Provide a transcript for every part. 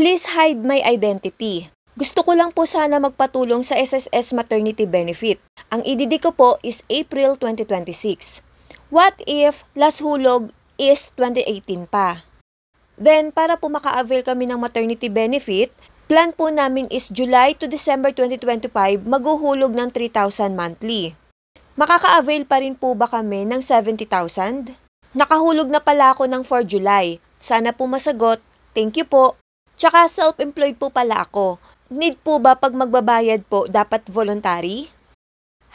Please hide my identity. Gusto ko lang po sana magpatulong sa SSS maternity benefit. Ang EDD ko po is April 2026. What if last hulog is 2018 pa? Then, para po maka-avail kami ng maternity benefit, plan po namin is July to December 2025 maghuhulog ng 3,000 monthly. Makaka-avail pa rin po ba kami ng 70,000? Nakahulog na pala ako ng 4 July. Sana po masagot. Thank you po. Tsaka self-employed po pala ako. Need po ba pag magbabayad po dapat voluntary?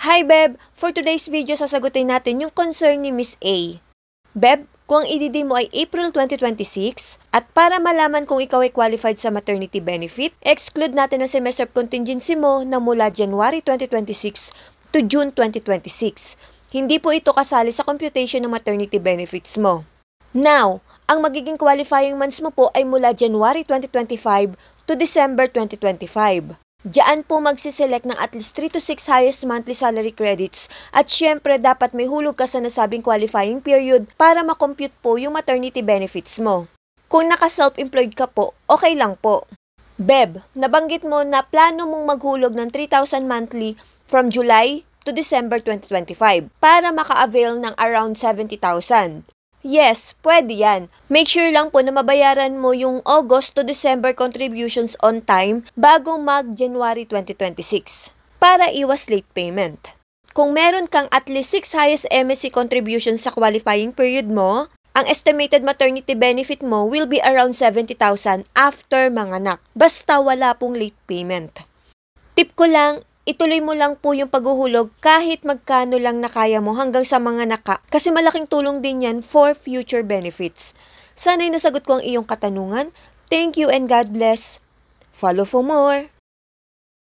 Hi Beb! For today's video sasagutin natin yung concern ni Miss A. Beb, kung ang EDD mo ay April 2026 at para malaman kung ikaw ay qualified sa maternity benefit, exclude natin ang semester of contingency mo na mula January 2026 to June 2026. Hindi po ito kasali sa computation ng maternity benefits mo. Now, ang magiging qualifying months mo po ay mula January 2025 to December 2025. Diyan po magsiselect ng at least 3 to 6 highest monthly salary credits at syempre dapat may hulog ka sa nasabing qualifying period para makompute po yung maternity benefits mo. Kung naka-self-employed ka po, okay lang po. Beb, nabanggit mo na plano mong maghulog ng 3,000 monthly from July to December 2025 para maka-avail ng around 70,000. Yes, pwede yan. Make sure lang po na mabayaran mo yung August to December contributions on time bago mag-January 2026 para iwas late payment. Kung meron kang at least 6 highest MSC contributions sa qualifying period mo, ang estimated maternity benefit mo will be around 70,000 after manganak. Basta wala pong late payment. Tip ko lang, ituloy mo lang po yung paghuhulog kahit magkano lang na kaya mo hanggang sa mga naka kasi malaking tulong din yan for future benefits. Sana'y nasagot ko ang iyong katanungan. Thank you and God bless. Follow for more.